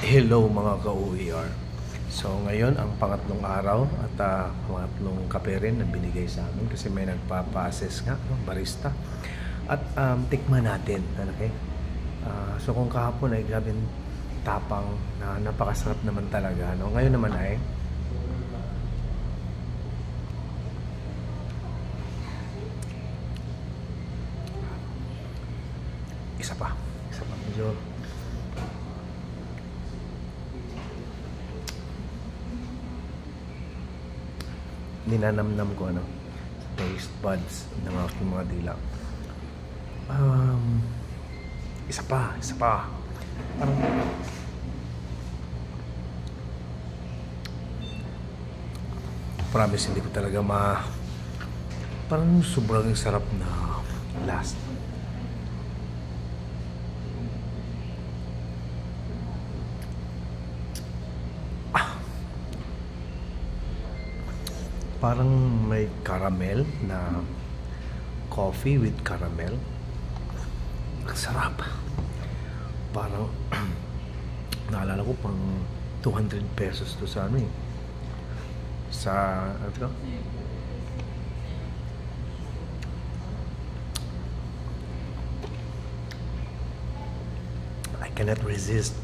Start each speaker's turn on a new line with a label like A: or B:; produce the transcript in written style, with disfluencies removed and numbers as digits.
A: Hello mga ka-OER. So ngayon ang pangatlong araw at pangatlong kape rin na binigay sa amin kasi may nagpapa-assess nga, barista. At tikman natin, okay? So kung kahapon ay grabing tapang na napakasarap naman talaga, no? Ngayon naman ay isa pa medyo ninanamnam ko taste buds ng aking mga dila. Isa pa parang promise hindi ko talaga parang sobrang sarap na last. Parang may caramel na coffee with caramel. Ang sarap. Parang naalala ko pang 200 pesos to sa sa ano to? I cannot resist.